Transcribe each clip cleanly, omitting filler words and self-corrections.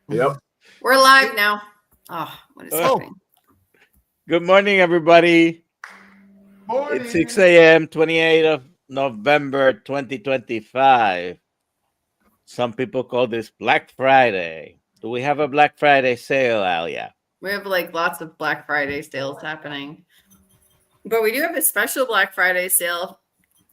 Yep. We're live now. Oh, what is happening? Good morning, everybody. Morning. It's 6 a.m., 28th of November, 2025. Some people call this Black Friday. Do we have a Black Friday sale, Alia? We have like lots of Black Friday sales happening. But we do have a special Black Friday sale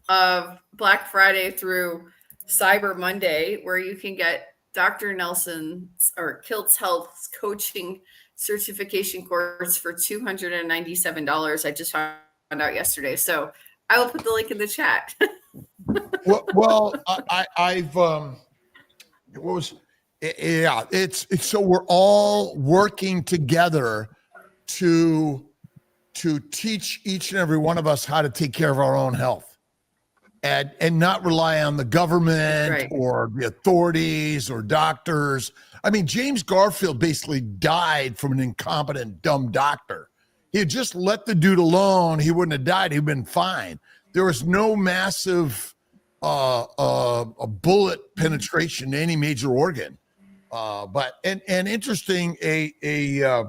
of Black Friday through Cyber Monday, where you can get Dr. Nelson's or Kiltz Health's coaching certification course for $297. I just found out yesterday. So I will put the link in the chat. It's so we're all working together to teach each and every one of us how to take care of our own health and not rely on the government or the authorities or doctors. I mean, James Garfield basically died from an incompetent, dumb doctor. He had just let the dude alone. He wouldn't have died. He'd been fine. There was no massive a bullet penetration to any major organ. But interesting, a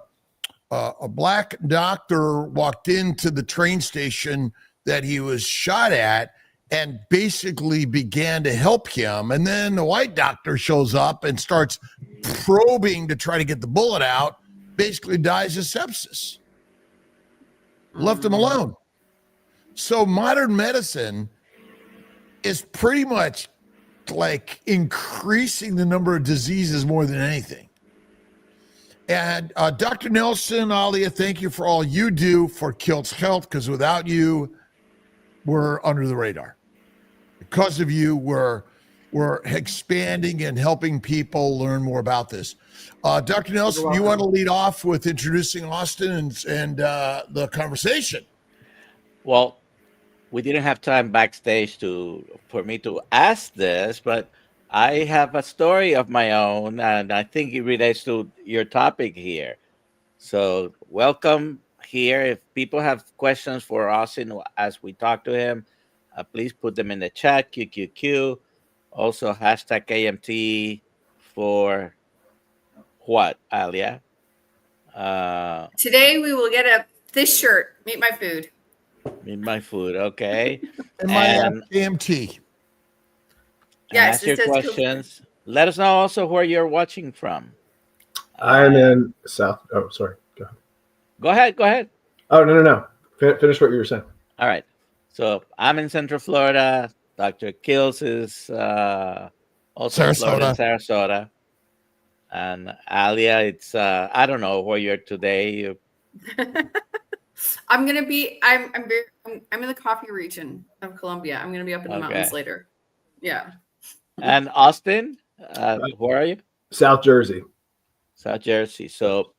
black doctor walked into the train station that he was shot at and basically began to help him. And then the white doctor shows up and starts probing to try to get the bullet out, basically dies of sepsis. Left him alone. So modern medicine is pretty much like increasing the number of diseases more than anything. And Dr. Nelson, Alia, thank you for all you do for Kiltz Health, because without you, we're under the radar. Because of you, we're expanding and helping people learn more about this. Dr. Nelson, you want to lead off with introducing Austin and the conversation? Well, we didn't have time backstage for me to ask this, but I have a story of my own, and I think it relates to your topic here. So welcome here. If people have questions for Austin as we talk to him, please put them in the chat, QQQ. Also, hashtag KMT for what, Alia? Today we will get this shirt, Meet My Food. Meet My Food, okay. And my KMT. Yes, ask your questions. Cool. Let us know also where you're watching from. I'm in South. Oh, sorry. Go ahead. Oh, no. Finish what you were saying. All right. So I'm in Central Florida. Dr. Kiltz is also in Florida, Sarasota. And Alia, it's I don't know where you're today. I'm in the coffee region of Colombia. I'm gonna be up in the mountains later. Yeah. And Austin, where are you? South Jersey. South Jersey. So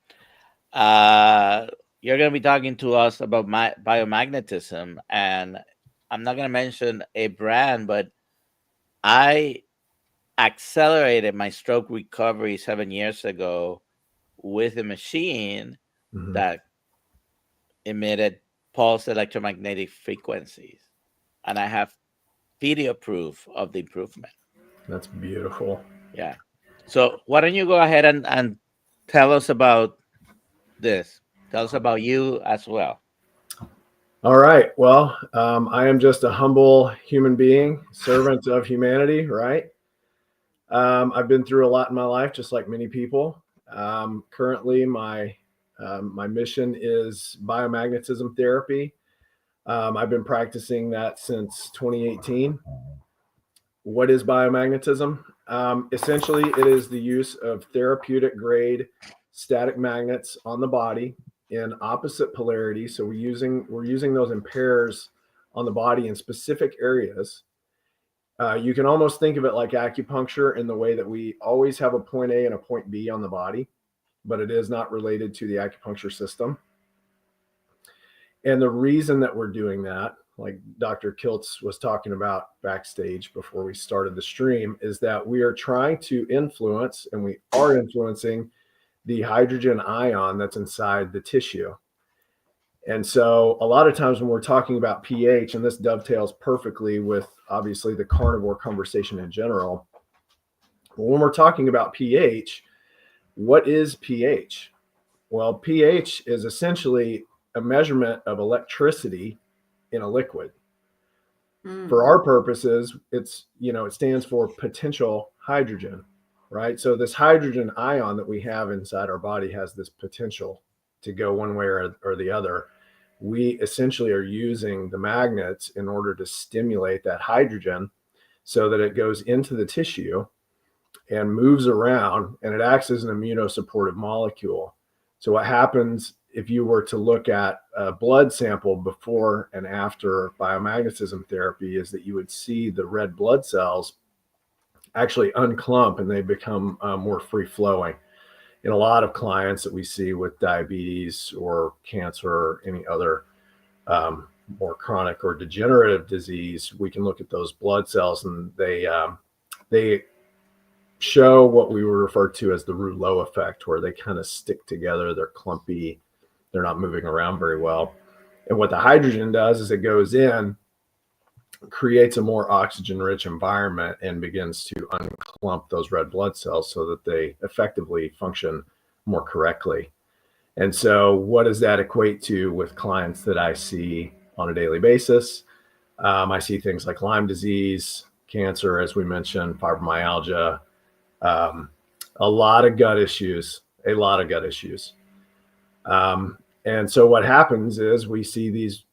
you're going to be talking to us about biomagnetism. And I'm not going to mention a brand, but I accelerated my stroke recovery 7 years ago with a machine that emitted pulse electromagnetic frequencies. And I have video proof of the improvement. That's beautiful. Yeah. So why don't you go ahead and tell us about this? Tell us about you as well. All right. Well, I am just a humble human being, servant of humanity, right? I've been through a lot in my life, just like many people. Currently, my mission is biomagnetism therapy. I've been practicing that since 2018. What is biomagnetism? Essentially, it is the use of therapeutic grade static magnets on the body in opposite polarity. So we're using those in pairs on the body in specific areas. You can almost think of it like acupuncture in the way that we always have a point A and a point B on the body, but it is not related to the acupuncture system. And the reason that we're doing that, like Dr. Kiltz was talking about backstage before we started the stream, is that we are trying to influence, and we are influencing, the hydrogen ion that's inside the tissue. And so a lot of times when we're talking about pH, and this dovetails perfectly with obviously the carnivore conversation in general, When we're talking about pH, what is pH? Well, pH is essentially a measurement of electricity in a liquid. For our purposes, it's, it stands for potential hydrogen, right? So this hydrogen ion that we have inside our body has this potential to go one way or the other. We essentially are using the magnets in order to stimulate that hydrogen so that it goes into the tissue and moves around, and it acts as an immunosupportive molecule. So what happens if you were to look at a blood sample before and after biomagnetism therapy is that you would see the red blood cells actually unclump and they become more free flowing. In a lot of clients that we see with diabetes or cancer or any other more chronic or degenerative disease, we can look at those blood cells and they show what we would refer to as the rouleau effect, where they kind of stick together, they're clumpy, they're not moving around very well. And what the hydrogen does is it goes in, creates a more oxygen-rich environment, and begins to unclump those red blood cells so that they effectively function more correctly. And so what does that equate to with clients that I see on a daily basis? I see things like Lyme disease, cancer, as we mentioned, fibromyalgia, a lot of gut issues. And so what happens is we see these,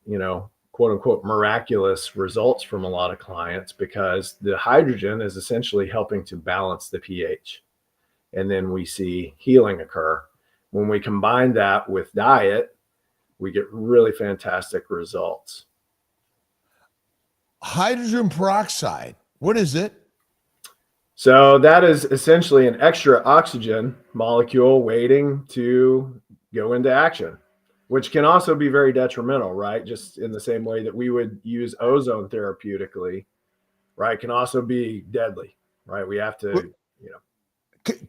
quote unquote, miraculous results from a lot of clients because the hydrogen is essentially helping to balance the pH. And then we see healing occur. When we combine that with diet, we get really fantastic results. Hydrogen peroxide, what is it? So that is essentially an extra oxygen molecule waiting to go into action, which can also be very detrimental, right? Just in the same way that we would use ozone therapeutically, right? Can also be deadly, right? We have to,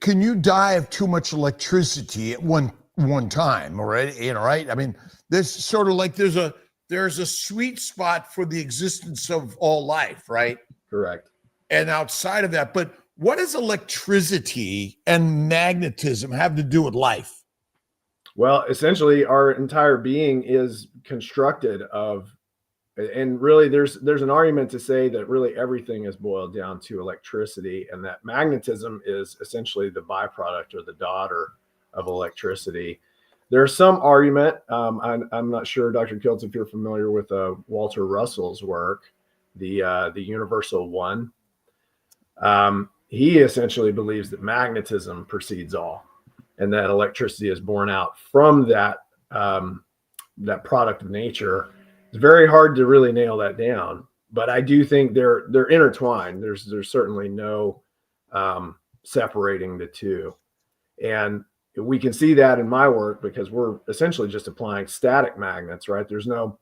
Can you die of too much electricity at one time, right? Right? I mean, there's sort of like there's a sweet spot for the existence of all life, right? Correct. And outside of that, but what does electricity and magnetism have to do with life? Well, essentially our entire being is constructed of, and really there's an argument to say that really everything is boiled down to electricity, and that magnetism is essentially the byproduct or the daughter of electricity. There's some argument, I'm not sure, Dr. Kiltz, if you're familiar with Walter Russell's work, the Universal One. He essentially believes that magnetism precedes all, and that electricity is born out from that product of nature. It's very hard to really nail that down, but I do think they're intertwined. There's certainly no separating the two, and we can see that in my work because we're essentially just applying static magnets, right? There's no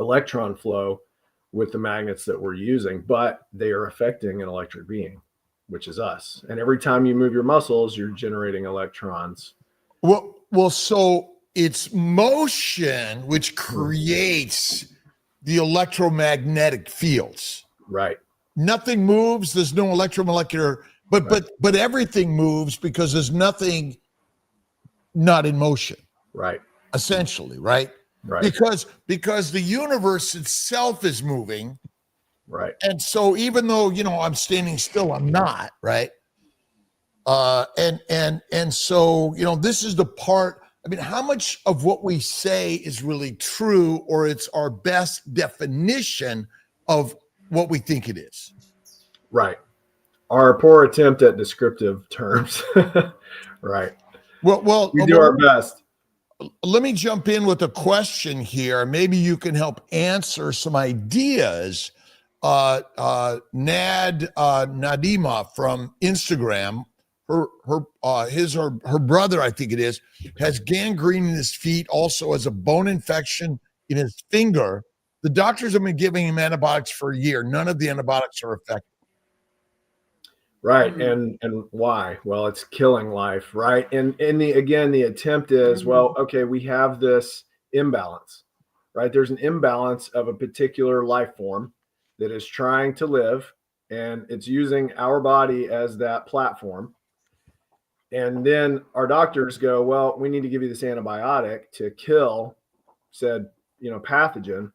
electron flow with the magnets that we're using, but they are affecting an electric being, which is us. And every time you move your muscles, you're generating electrons. Well, so it's motion which creates the electromagnetic fields. Right. Nothing moves. There's no electromolecular, but everything moves because there's nothing not in motion. Right. Essentially, right? Right. Because the universe itself is moving. Right. And so even though, I'm standing still, I'm not, right? And so, this is the part, how much of what we say is really true, or it's our best definition of what we think it is? Right. Our poor attempt at descriptive terms. Right. Well, we do our best. Let me jump in with a question here. Maybe you can help answer some ideas. Nadima from Instagram, her brother, I think it is, has gangrene in his feet, also has a bone infection in his finger. The doctors have been giving him antibiotics for a year. None of the antibiotics are effective. Right. And why? Well, it's killing life, right? And the attempt is, well, okay, we have this imbalance, right? There's an imbalance of a particular life form that is trying to live and it's using our body as that platform. And then our doctors go, well, we need to give you this antibiotic to kill said, pathogen.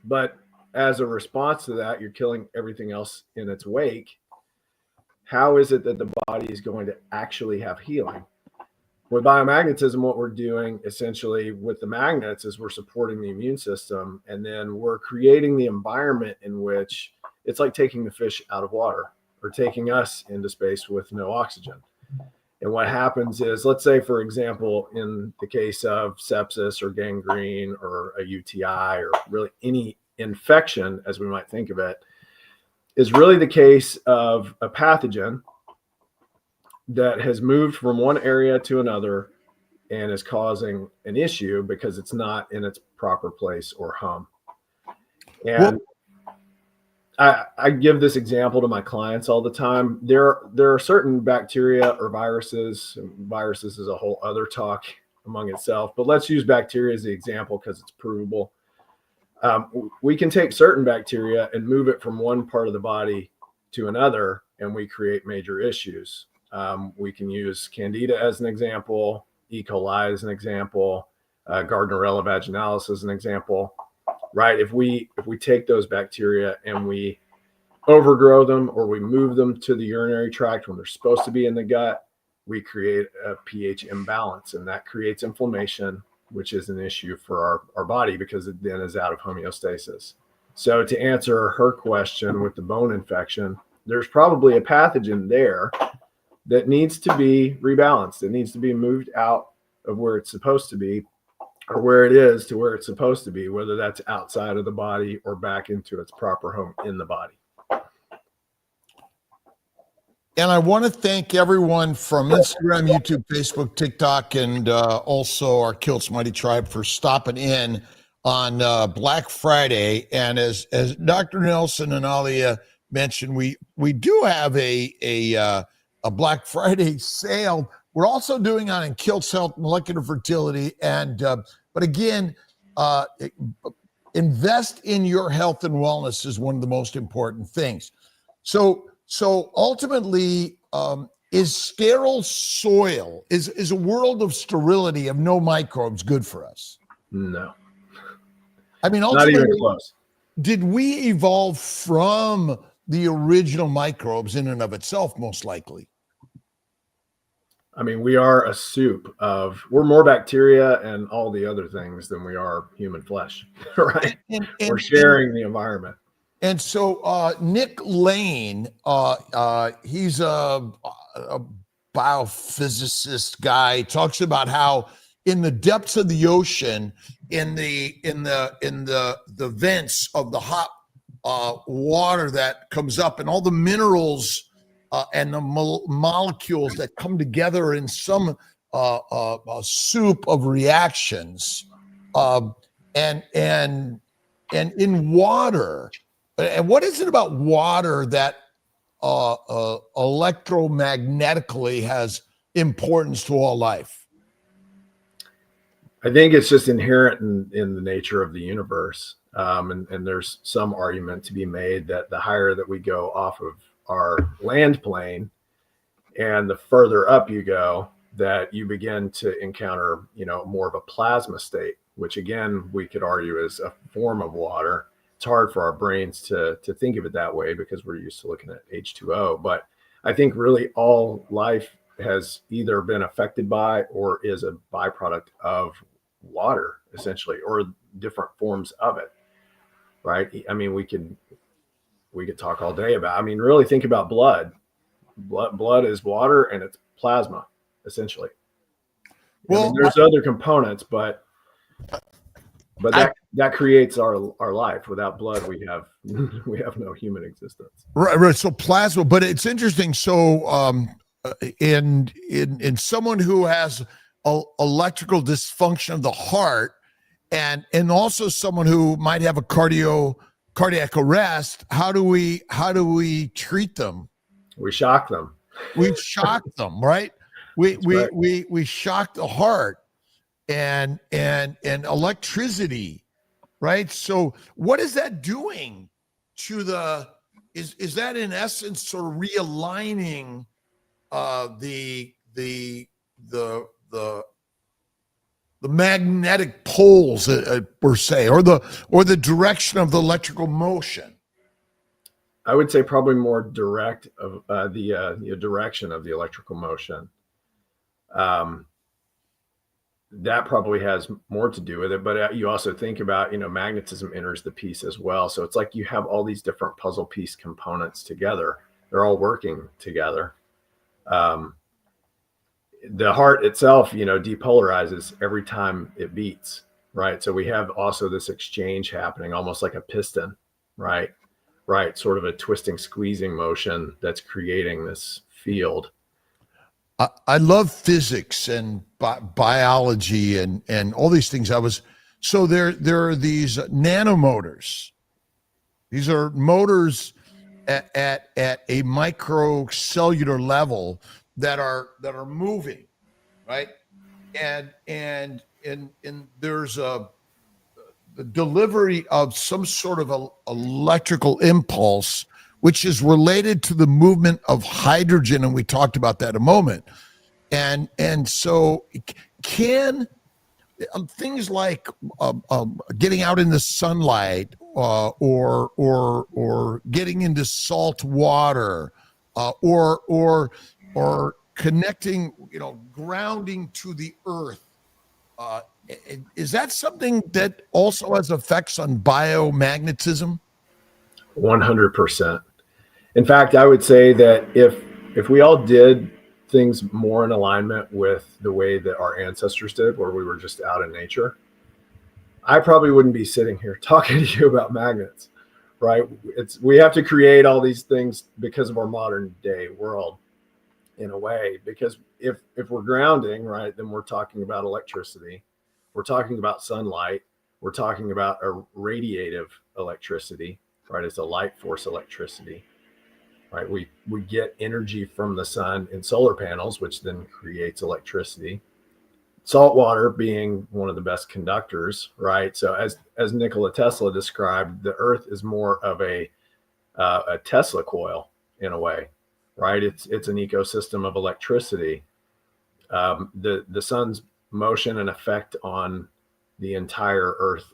But as a response to that, you're killing everything else in its wake. How is it that the body is going to actually have healing? With biomagnetism, what we're doing essentially with the magnets is we're supporting the immune system, and then we're creating the environment in which it's like taking the fish out of water or taking us into space with no oxygen. And what happens is, let's say, for example, in the case of sepsis or gangrene or a UTI or really any infection, as we might think of it, is really the case of a pathogen that has moved from one area to another and is causing an issue because it's not in its proper place or home. And I give this example to my clients all the time. There are certain bacteria or viruses. Viruses is a whole other talk among itself, but let's use bacteria as the example because it's provable. We can take certain bacteria and move it from one part of the body to another, and we create major issues. We can use Candida as an example, E. coli as an example, Gardnerella vaginalis as an example, right? If we take those bacteria and we overgrow them or we move them to the urinary tract when they're supposed to be in the gut, we create a pH imbalance, and that creates inflammation, which is an issue for our body because it then is out of homeostasis. So to answer her question with the bone infection, there's probably a pathogen there that needs to be rebalanced. It needs to be moved out of where it's supposed to be, or where it is to where it's supposed to be, whether that's outside of the body or back into its proper home in the body. And I want to thank everyone from Instagram, YouTube, Facebook, TikTok, and also our Kiltz Mighty Tribe for stopping in on Black Friday. And as Dr. Nelson and Alia mentioned, we do have a Black Friday sale. We're also doing on in Kiltz Health, molecular fertility, and but again, invest in your health and wellness is one of the most important things. So ultimately, is sterile soil, is a world of sterility, of no microbes, good for us? No. I mean, ultimately, not even close. Did we evolve from the original microbes in and of itself, most likely? I mean, we are a soup of, we're more bacteria and all the other things than we are human flesh, right? We're sharing the environment. And so Nick Lane, he's a biophysicist guy, talks about how in the depths of the ocean, in the vents of the hot water that comes up, and all the minerals and the molecules that come together in some soup of reactions, and in water. And what is it about water that electromagnetically has importance to all life? I think it's just inherent in the nature of the universe. And there's some argument to be made that the higher that we go off of our land plane and the further up you go, that you begin to encounter, more of a plasma state, which again, we could argue is a form of water. It's hard for our brains to think of it that way because we're used to looking at H2O. But I think really all life has either been affected by or is a byproduct of water, essentially, or different forms of it, right? I mean, we could talk all day about, really think about blood. Blood is water and it's plasma, essentially. Well, there's other components, but that creates our life. Without blood, we have no human existence. Right. So plasma, but it's interesting. So in someone who has electrical dysfunction of the heart, and also someone who might have a cardiac arrest, how do we treat them? We shock them. We shock them, right? We shock the heart and electricity, right? So what is that doing to the is that in essence sort of realigning the magnetic poles per se, or the direction of the electrical motion? I would say probably more direct of the direction of the electrical motion. That probably has more to do with it, but you also think about, magnetism enters the piece as well. So it's like you have all these different puzzle piece components together. They're all working together. The heart itself, depolarizes every time it beats, right? So we have also this exchange happening, almost like a piston, right? Right. Sort of a twisting, squeezing motion that's creating this field. I love physics and biology and all these things. So there are these nanomotors. These are motors at a microcellular level that are moving, right? And there's the delivery of some sort of electrical impulse, which is related to the movement of hydrogen, and we talked about that a moment. And so can things like getting out in the sunlight or getting into salt water or connecting, grounding to the earth, is that something that also has effects on biomagnetism? 100%. In fact, I would say that if we all did things more in alignment with the way that our ancestors did, where we were just out in nature, I probably wouldn't be sitting here talking to you about magnets, right? We have to create all these things because of our modern day world, in a way, because if we're grounding, right, then we're talking about electricity, we're talking about sunlight, we're talking about a radiative electricity, right? It's a light force electricity, right? We get energy from the sun in solar panels, which then creates electricity. Salt water being one of the best conductors, right? So as Nikola Tesla described, the earth is more of a Tesla coil in a way, right? It's an ecosystem of electricity. The sun's motion and effect on the entire earth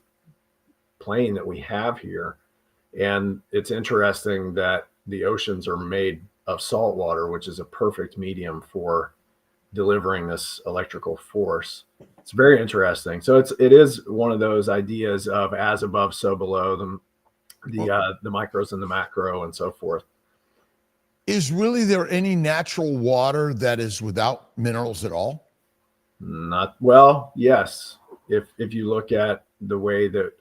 plane that we have here. And it's interesting that the oceans are made of salt water, which is a perfect medium for delivering this electrical force. It's very interesting. So it is one of those ideas of as above, so below, the micros and the macro and so forth. Is really there any natural water that is without minerals at all? Well, yes. If you look at the way that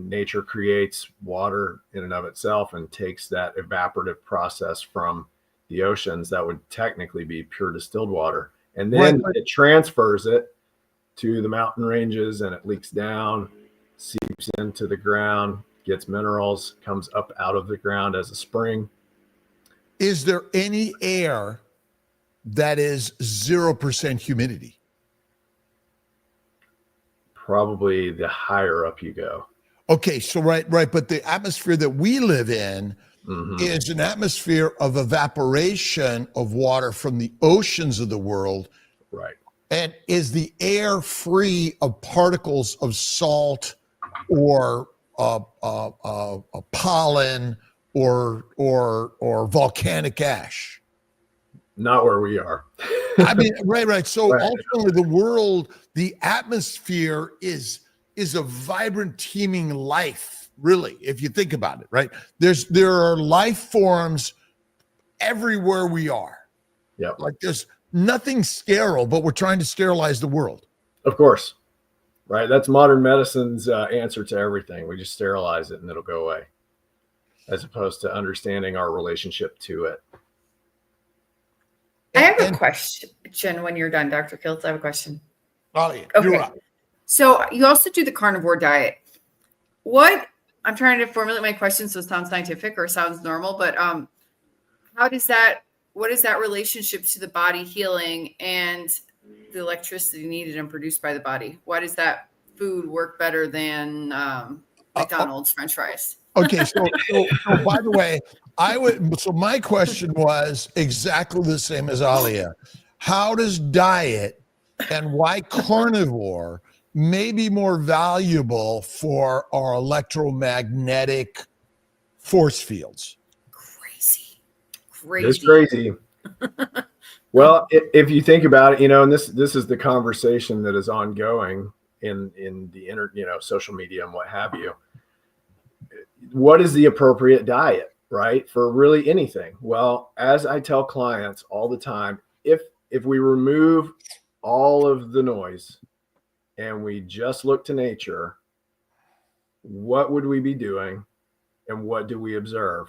nature creates water in and of itself and takes that evaporative process from the oceans, that would technically be pure distilled water. And then it transfers it to the mountain ranges and it leaks down, seeps into the ground, gets minerals, comes up out of the ground as a spring. Is there any air that is 0% humidity? Probably the higher up you go. Okay, so right. But the atmosphere that we live in is an atmosphere of evaporation of water from the oceans of the world. Right. And is the air free of particles of salt or pollen or volcanic ash? Not where we are. I mean, right. So ultimately the world, the atmosphere is a vibrant, teeming life, really, if you think about it, right? There are life forms everywhere we are. Yeah. Like there's nothing sterile, but we're trying to sterilize the world. Of course. Right. That's modern medicine's answer to everything. We just sterilize it and it'll go away, as opposed to understanding our relationship to it. I have a question when you're done, Dr. Kiltz. I have a question. Alia, Okay. you're up. So you also do the carnivore diet. I'm trying to formulate my question so it sounds scientific or sounds normal, but what is that relationship to the body healing and the electricity needed and produced by the body? Why does that food work better than McDonald's French fries? Okay, so by the way, So my question was exactly the same as Alia. How does diet and why carnivore may be more valuable for our electromagnetic force fields? Crazy. It's crazy. Well, if you think about it, and this is the conversation that is ongoing in the social media and what have you. What is the appropriate diet, right, for really anything? Well, as I tell clients all the time, if we remove all of the noise and we just look to nature, what would we be doing and what do we observe?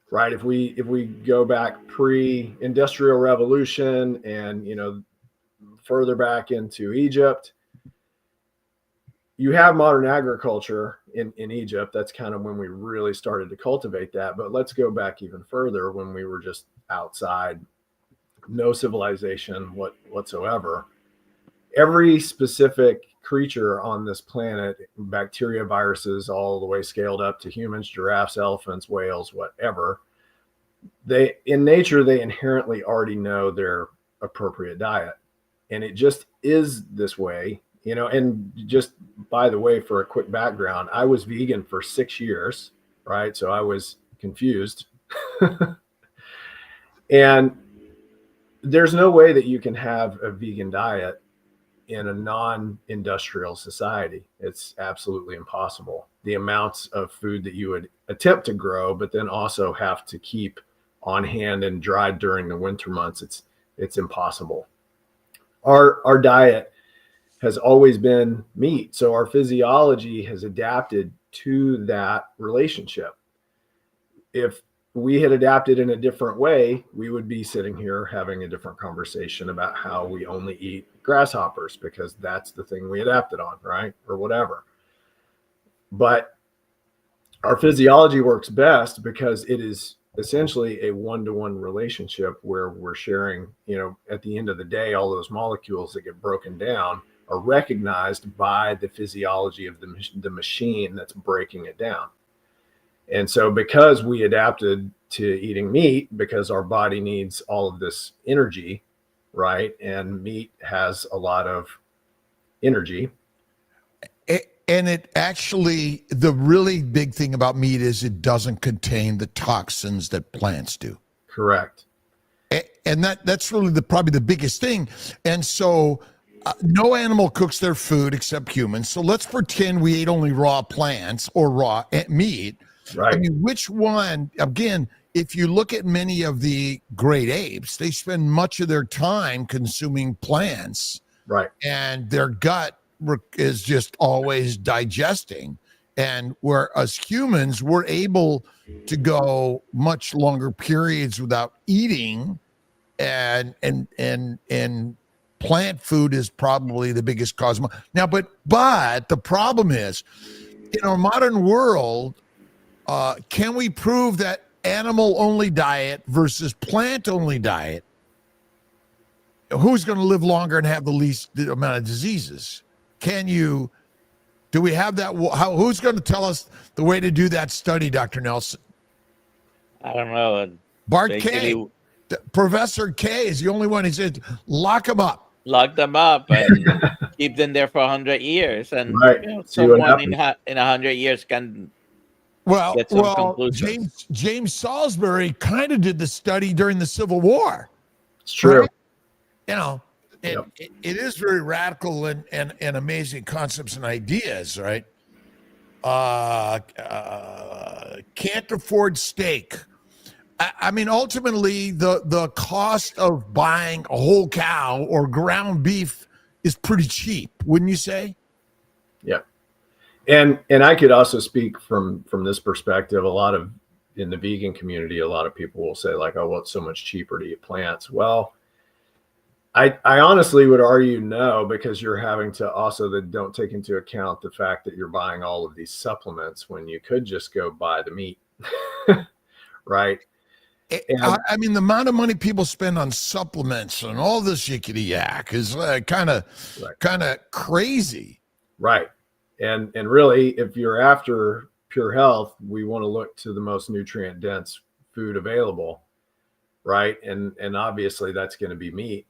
Right? If we go back pre-industrial revolution and further back into Egypt, you have modern agriculture in Egypt. That's kind of when we really started to cultivate that. But let's go back even further when we were just outside, no civilization whatsoever. Every specific creature on this planet, bacteria, viruses, all the way scaled up to humans, giraffes, elephants, whales, whatever, in nature, they inherently already know their appropriate diet. And it just is this way, and just by the way, for a quick background, I was vegan for 6 years, right? So I was confused. And there's no way that you can have a vegan diet in a non-industrial society. It's absolutely impossible. The amounts of food that you would attempt to grow, but then also have to keep on hand and dried during the winter months, it's impossible. Our diet has always been meat. So our physiology has adapted to that relationship. If we had adapted in a different way, we would be sitting here having a different conversation about how we only eat grasshoppers because that's the thing we adapted on, right? Or whatever. But our physiology works best because it is essentially a one-to-one relationship where we're sharing, at the end of the day, all those molecules that get broken down are recognized by the physiology of the machine that's breaking it down. And so because we adapted to eating meat, because our body needs all of this energy, right? And meat has a lot of energy. And it actually, the really big thing about meat is it doesn't contain the toxins that plants do. Correct. And that's really probably the biggest thing. And so no animal cooks their food except humans. So let's pretend we ate only raw plants or raw meat. Right. I mean, which one, again, if you look at many of the great apes, they spend much of their time consuming plants. Right. And their gut is just always digesting. And whereas humans, we're able to go much longer periods without eating, and plant food is probably the biggest cause. Now, but the problem is, in our modern world, can we prove that animal-only diet versus plant-only diet, who's going to live longer and have the least amount of diseases? Do we have that? Who's going to tell us the way to do that study, Dr. Nelson? I don't know. Bart K. Professor K is the only one. He said, lock them up. Lock them up and keep them there for 100 years. And right. Someone in 100 years can get some conclusions. James Salisbury kind of did the study during the Civil War. It's true. Right? It is very radical and amazing concepts and ideas, right? Can't afford steak. I mean, ultimately, the cost of buying a whole cow or ground beef is pretty cheap, wouldn't you say? Yeah. And I could also speak from this perspective. In the vegan community, a lot of people will say like, oh, well, it's so much cheaper to eat plants. Well, I honestly would argue no, because you're having to also don't take into account the fact that you're buying all of these supplements when you could just go buy the meat, right? I mean, the amount of money people spend on supplements and all this yickety yak is kind of crazy, right? And really, if you're after pure health, we want to look to the most nutrient dense food available, right? And obviously that's going to be meat.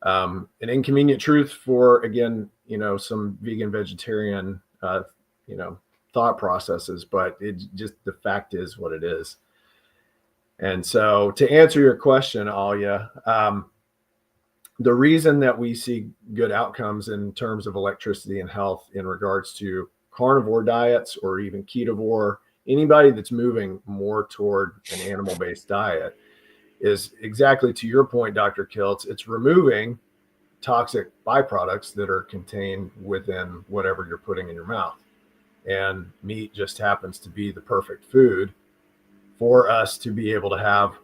An inconvenient truth for, again, some vegan, vegetarian, thought processes, but it just, the fact is what it is. And so to answer your question, Alia, the reason that we see good outcomes in terms of electricity and health in regards to carnivore diets or even ketovore, anybody that's moving more toward an animal-based diet, is exactly to your point, Dr. Kiltz. It's removing toxic byproducts that are contained within whatever you're putting in your mouth. And meat just happens to be the perfect food for us to be able to have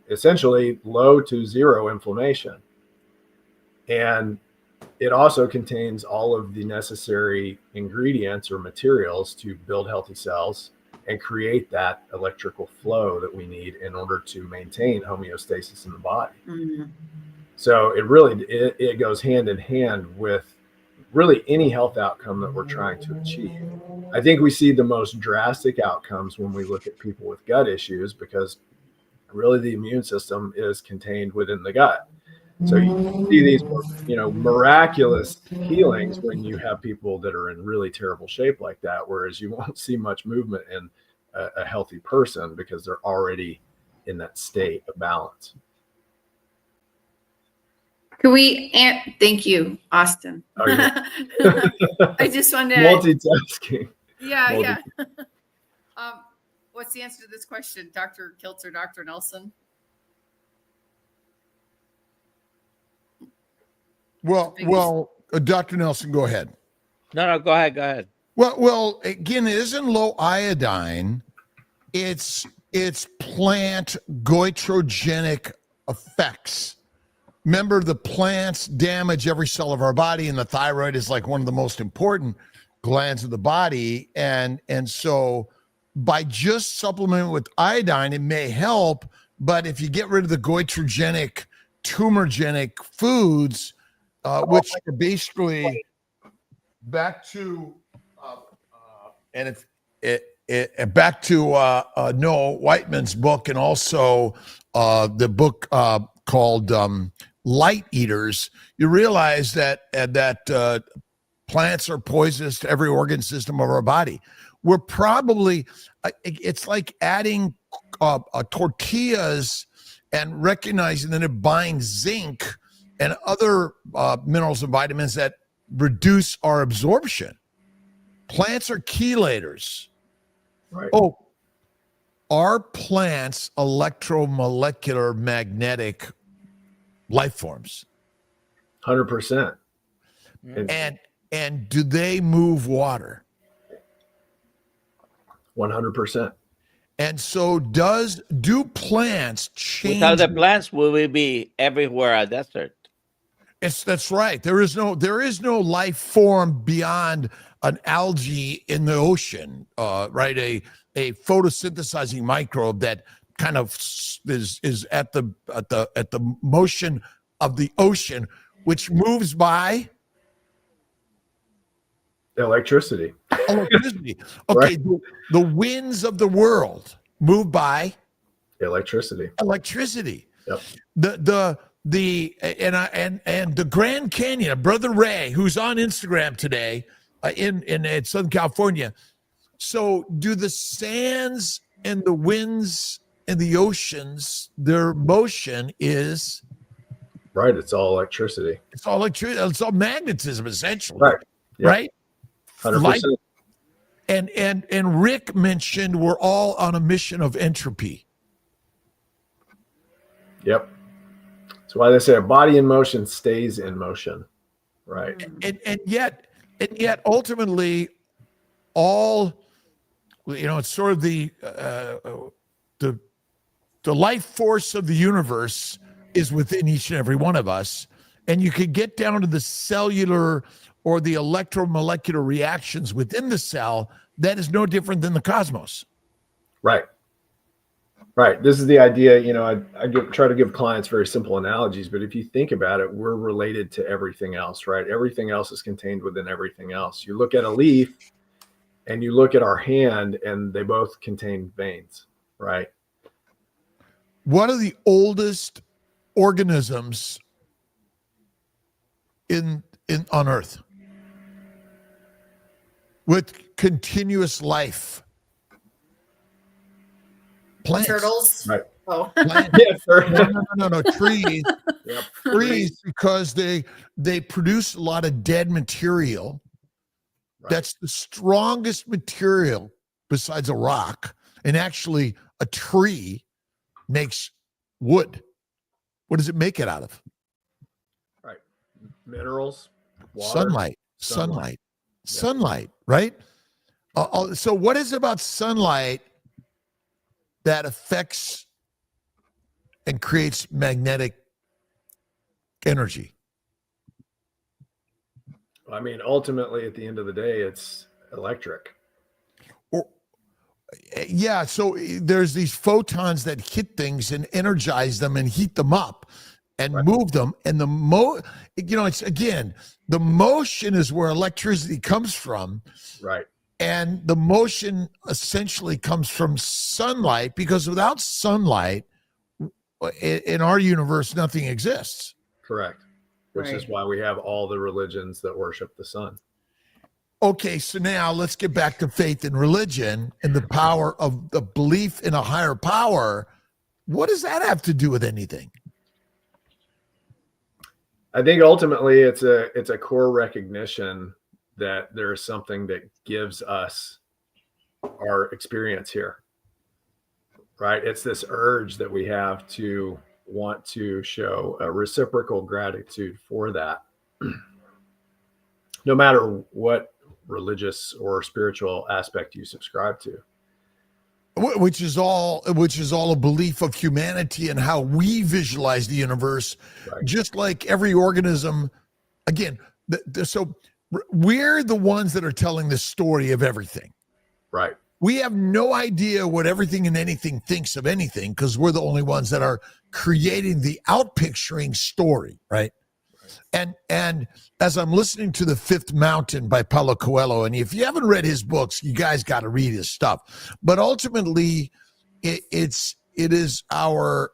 essentially low to zero inflammation. And it also contains all of the necessary ingredients or materials to build healthy cells and create that electrical flow that we need in order to maintain homeostasis in the body. Mm-hmm. So it goes hand in hand with really any health outcome that we're trying to achieve. I think we see the most drastic outcomes when we look at people with gut issues, because really the immune system is contained within the gut. So you see these, miraculous healings when you have people that are in really terrible shape like that, whereas you won't see much movement in a healthy person because they're already in that state of balance. Thank you, Austin. Oh, yeah. I just wanted to, multitasking. yeah. What's the answer to this question, Dr. Kiltz or Dr. Nelson? Well, Dr. Nelson, go ahead. No, go ahead. Well, again, it isn't low iodine. It's plant goitrogenic effects. Remember, the plants damage every cell of our body, and the thyroid is like one of the most important glands of the body. And so by just supplementing with iodine, it may help. But if you get rid of the goitrogenic, tumorgenic foods, which are basically back to back to Noah Whiteman's book, and also the book called Light Eaters, you realize that plants are poisonous to every organ system of our body. We're probably, it's like adding tortillas and recognizing that it binds zinc and other minerals and vitamins that reduce our absorption. Plants are chelators. Right. Oh, are plants electromolecular magnetic life forms? 100%. And do they move water? 100%. And so do plants change? Without the plants, will we be everywhere a desert? That's right. There is no life form beyond an algae in the ocean, right? A photosynthesizing microbe that kind of is at the motion of the ocean, which moves by electricity. Okay, right. The winds of the world move by electricity. Yep. The Grand Canyon, Brother Ray, who's on Instagram today, in Southern California. So do the sands and the winds and the oceans, their motion is right. It's all electricity. It's all electricity. It's all magnetism, essentially. Right. Yep. Right. 100%. And Rick mentioned we're all on a mission of entropy. Yep. That's why they say a body in motion stays in motion. Right. And yet ultimately all, it's sort of the life force of the universe is within each and every one of us. And you could get down to the cellular or the electromolecular reactions within the cell. That is no different than the cosmos. Right. Right. This is the idea, I try to give clients very simple analogies, but if you think about it, we're related to everything else, right? Everything else is contained within everything else. You look at a leaf and you look at our hand and they both contain veins, right? What are the oldest organisms in on Earth with continuous life? Plants. Turtles. Right. Oh. Plants. Yeah, sure. No. Trees. Yep. Trees, because they produce a lot of dead material. Right. That's the strongest material besides a rock. And actually, a tree makes wood. What does it make it out of? Right. Minerals, water, Sunlight, Yeah. right? So what is it about sunlight that affects and creates magnetic energy? I mean, ultimately, at the end of the day, it's electric. Yeah, so there's these photons that hit things and energize them and heat them up and Right. move them. And it's again, the motion is where electricity comes from. Right. And the motion essentially comes from sunlight, because without sunlight in our universe, nothing exists. Correct. Which is Right. why we have all the religions that worship the sun. Okay, so now let's get back to faith and religion and the power of the belief in a higher power. What does that have to do with anything? I think ultimately it's a core recognition that there is something that gives us our experience here. Right? It's this urge that we have to want to show a reciprocal gratitude for that. No matter what religious or spiritual aspect you subscribe to. Which is all a belief of humanity and how we visualize the universe. Right. Just like every organism, again, so we're the ones that are telling the story of everything. Right. We have no idea what everything and anything thinks of anything, because we're the only ones that are creating the outpicturing story, right? And as I'm listening to The Fifth Mountain by Paulo Coelho, and if you haven't read his books, you guys got to read his stuff. But ultimately, it is our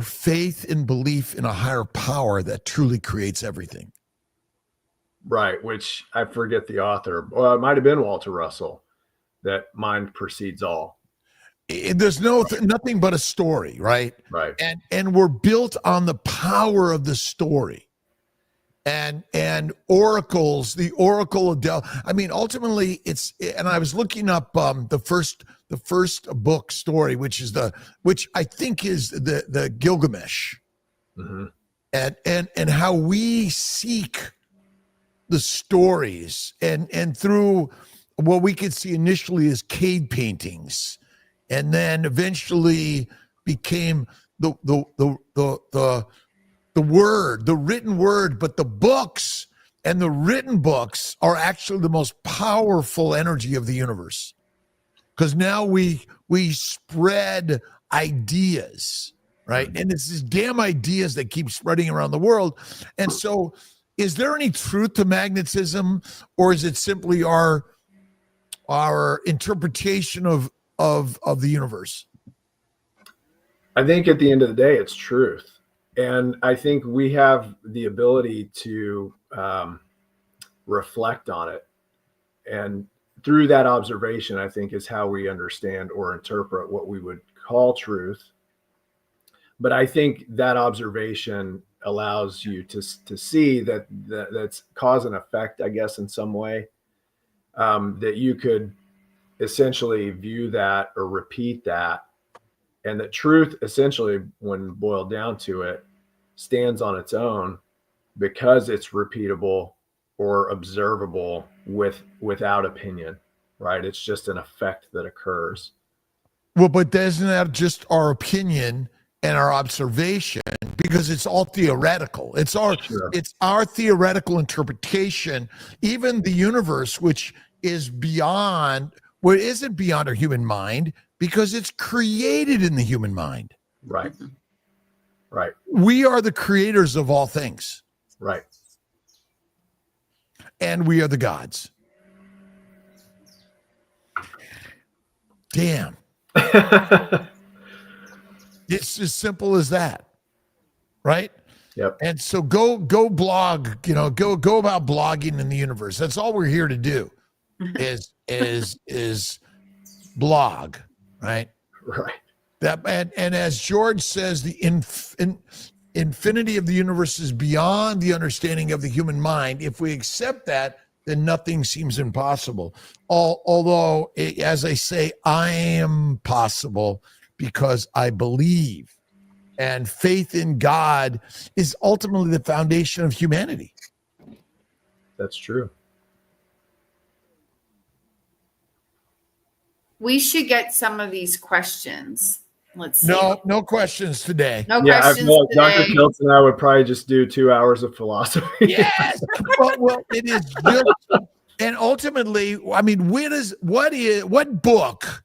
faith and belief in a higher power that truly creates everything. Right, which I forget the author. Well, it might have been Walter Russell, that mind precedes all. There's nothing but a story, right? Right. And we're built on the power of the story. And oracles, the Oracle of Delphi. I mean, ultimately, and I was looking up the first book story, which I think is the Gilgamesh, Mm-hmm. and how we seek the stories and through what we could see initially as cave paintings, and then eventually became the word, the written word. But the books and the written books are actually the most powerful energy of the universe, because now we spread ideas, right? And it's these damn ideas that keep spreading around the world. And so, is there any truth to magnetism, or is it simply our interpretation of the universe? I think at the end of the day, it's truth. And I think we have the ability to reflect on it. And through that observation, I think, is how we understand or interpret what we would call truth. But I think that observation allows you to see that's cause and effect, I guess, in some way, that you could essentially view that or repeat that. And that truth, essentially, when boiled down to it, stands on its own because it's repeatable or observable without opinion, right? It's just an effect that occurs. Well, but isn't that just our opinion and our observation? Because it's all theoretical. It's our theoretical interpretation. Even the universe, which is beyond, well, it isn't beyond our human mind, because it's created in the human mind. Right. Right. We are the creators of all things. Right. And we are the gods. Damn. It's as simple as that, right? Yep. And so go blog, go about blogging in the universe. That's all we're here to do is blog, right? Right. That and as George says, the infinity of the universe is beyond the understanding of the human mind. If we accept that, then nothing seems impossible. Although, as I say, I am possible because I believe. And faith in God is ultimately the foundation of humanity. That's true. We should get some of these questions. Let's see. No questions today. No Yeah, questions Dr. today. Kiltz and I would probably just do 2 hours of philosophy. Yes. well, it is just, and ultimately, I mean, what book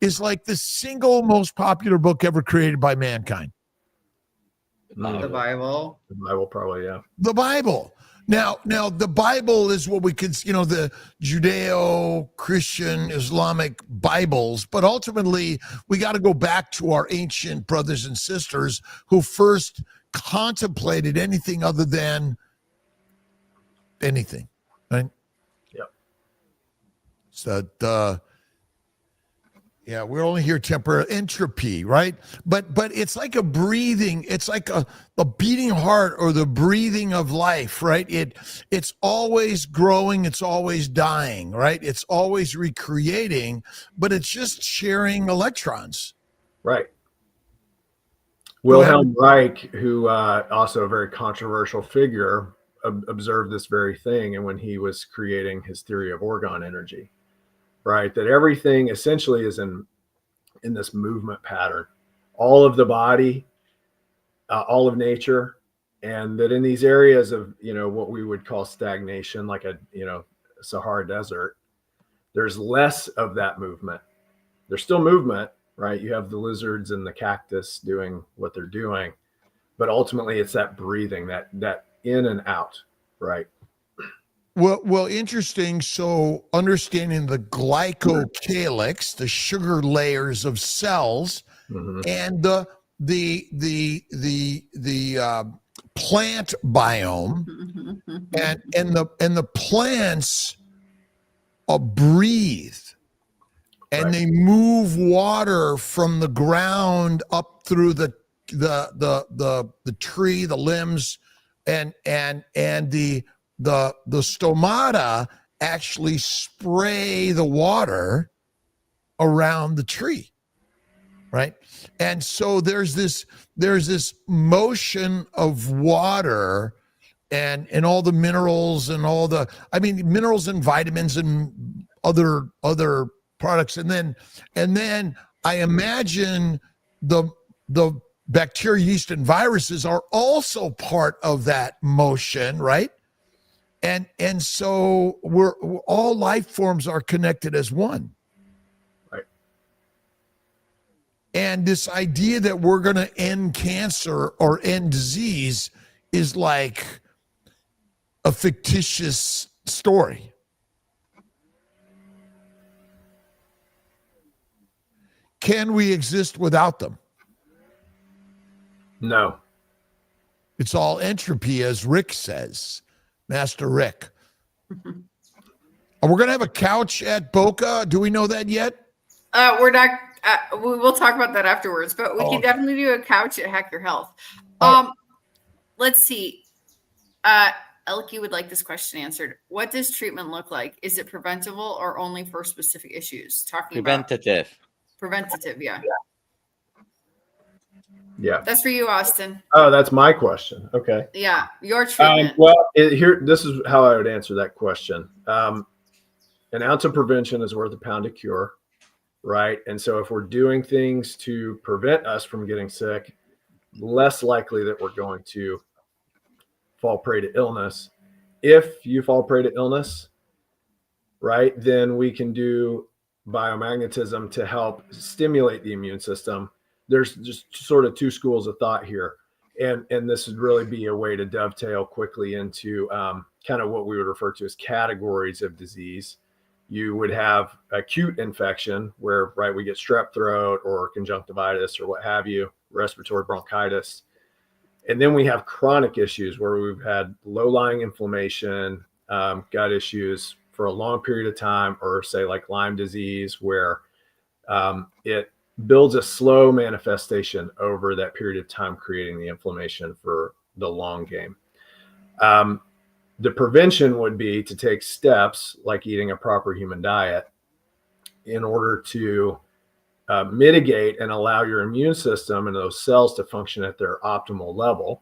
is like the single most popular book ever created by mankind? The Bible. The Bible, probably, yeah. The Bible. Now the Bible is what we could, the Judeo-Christian Islamic Bibles, but ultimately we got to go back to our ancient brothers and sisters who first contemplated anything other than anything, right? Yep. So yeah, we're only here temporary entropy, right? But it's like a breathing, it's like a beating heart or the breathing of life, right? It's always growing, it's always dying, right? It's always recreating, but it's just sharing electrons. Right. Wilhelm Reich, who also a very controversial figure, observed this very thing, and when he was creating his theory of orgone energy, right, that everything essentially is in this movement pattern, all of the body, all of nature, and that in these areas of what we would call stagnation, like a Sahara Desert, there's less of that movement. There's still movement, right? You have the lizards and the cactus doing what they're doing, but ultimately it's that breathing, that in and out, right? Well, interesting. So understanding the glycocalyx, the sugar layers of cells, and the plant biome, and the plants breathe, and they move water from the ground up through the tree, the limbs, and the stomata actually spray the water around the tree, right? And so there's this motion of water and all the minerals and minerals and vitamins and other products, and then I imagine the bacteria, yeast, and viruses are also part of that motion, right? And so we're all life forms are connected as one. Right. And this idea that we're going to end cancer or end disease is like a fictitious story. Can we exist without them? No. It's all entropy, as Rick says. Master Rick. We're going to have a couch at Boca. Do we know that yet? We're not. We will talk about that afterwards, but we can definitely do a couch at Hack Your Health. Let's see. Elke would like this question answered. What does treatment look like? Is it preventable or only for specific issues? Preventative, yeah. Yeah. That's for you, Austin. Oh, that's my question. Okay. Yeah, your treatment. This is how I would answer that question. An ounce of prevention is worth a pound of cure, right? And so if we're doing things to prevent us from getting sick, less likely that we're going to fall prey to illness. If you fall prey to illness, right, then we can do biomagnetism to help stimulate the immune system. There's just sort of two schools of thought here. And this would really be a way to dovetail quickly into kind of what we would refer to as categories of disease. You would have acute infection where, right, we get strep throat or conjunctivitis or what have you, respiratory bronchitis. And then we have chronic issues where we've had low-lying inflammation, gut issues for a long period of time, or say like Lyme disease, where it builds a slow manifestation over that period of time, creating the inflammation for the long game. The prevention would be to take steps like eating a proper human diet in order to mitigate and allow your immune system and those cells to function at their optimal level,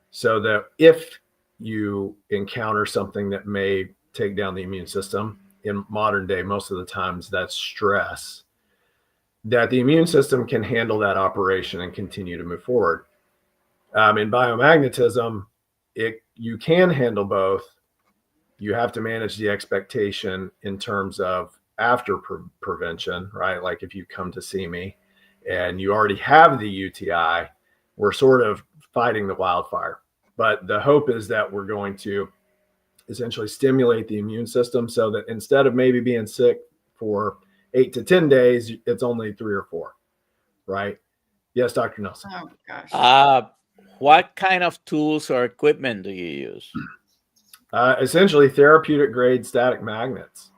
so that if you encounter something that may take down the immune system, in modern day, most of the times that's stress, that the immune system can handle that operation and continue to move forward. In biomagnetism, you can handle both. You have to manage the expectation in terms of after prevention, right? Like if you come to see me and you already have the UTI, we're sort of fighting the wildfire. But the hope is that we're going to essentially stimulate the immune system so that instead of maybe being sick for 8 to 10 days, it's only 3 or 4, right? Yes, Dr. Nelson. Oh gosh. What kind of tools or equipment do you use? Essentially therapeutic grade static magnets.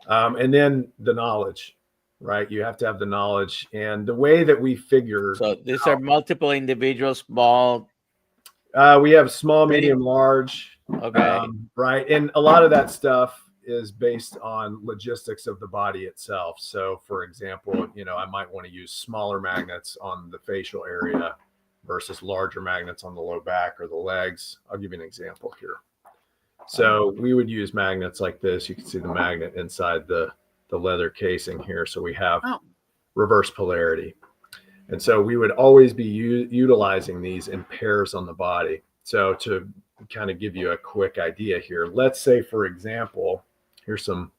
And then the knowledge, right? You have to have the knowledge, and the way that we figure. So these are multiple individuals, small. We have small, medium, large. Okay. Right. And a lot of that stuff is based on logistics of the body itself. So for example, I might want to use smaller magnets on the facial area versus larger magnets on the low back or the legs. I'll give you an example here. So we would use magnets like this. You can see the magnet inside the leather casing here. So we have reverse polarity. And so we would always be utilizing these in pairs on the body. So to kind of give you a quick idea here, let's say, for example, here's some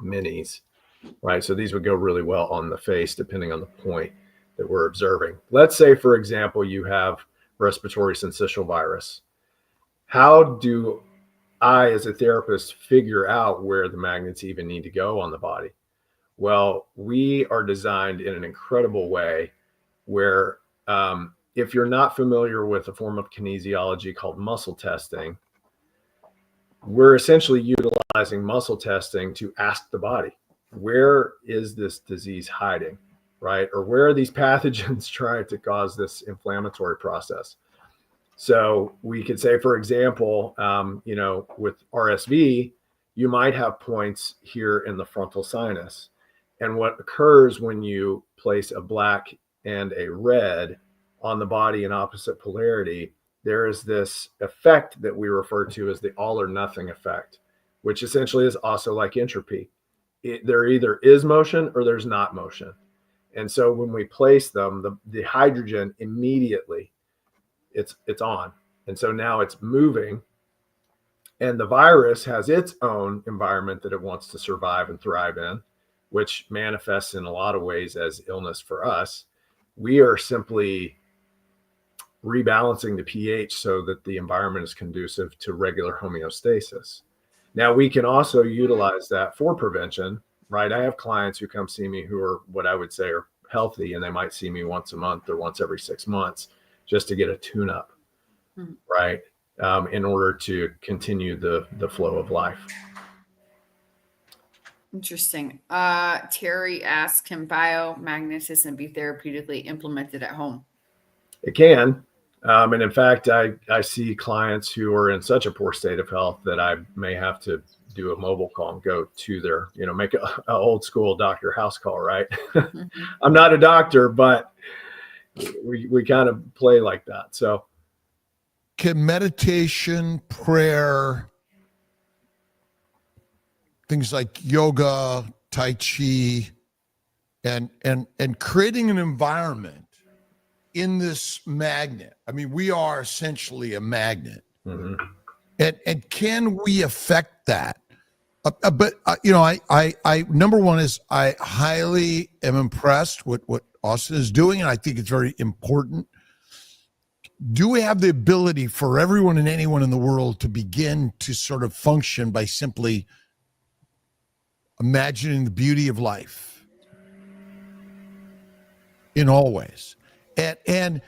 minis, right? So these would go really well on the face, depending on the point that we're observing. Let's say, for example, you have respiratory syncytial virus. How do I, as a therapist, figure out where the magnets even need to go on the body? Well, we are designed in an incredible way where if you're not familiar with a form of kinesiology called muscle testing, we're essentially utilizing muscle testing to ask the body, where is this disease hiding, right? Or where are these pathogens trying to cause this inflammatory process? So we could say, for example, with RSV, you might have points here in the frontal sinus. And what occurs when you place a black and a red on the body in opposite polarity, there is this effect that we refer to as the all or nothing effect, which essentially is also like entropy. There either is motion or there's not motion. And so when we place them, the hydrogen immediately, it's on. And so now it's moving, and the virus has its own environment that it wants to survive and thrive in, which manifests in a lot of ways as illness for us. We are simply rebalancing the pH so that the environment is conducive to regular homeostasis. Now, we can also utilize that for prevention, right? I have clients who come see me who are what I would say are healthy, and they might see me once a month or once every 6 months just to get a tune-up, right? In order to continue the flow of life. Interesting. Terry asked, can biomagnetism be therapeutically implemented at home? It can. And in fact, I see clients who are in such a poor state of health that I may have to do a mobile call and go to their, make a old school doctor house call, right? I'm not a doctor, but we kind of play like that. So can meditation, prayer, things like yoga, Tai Chi, and creating an environment in this magnet. I mean, we are essentially a magnet. Mm-hmm. And can we affect that? I number one is I highly am impressed with what Austin is doing, and I think it's very important. Do we have the ability for everyone and anyone in the world to begin to sort of function by simply imagining the beauty of life in all ways. And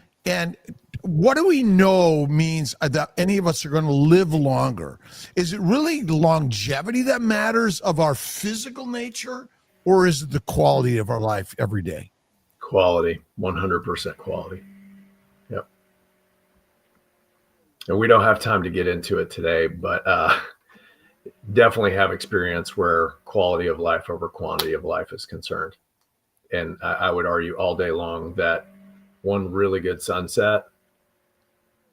what do we know means that any of us are going to live longer? Is it really longevity that matters of our physical nature, or is it the quality of our life every day? Quality, 100% quality. Yep. And we don't have time to get into it today, but definitely have experience where quality of life over quantity of life is concerned. And I would argue all day long that one really good sunset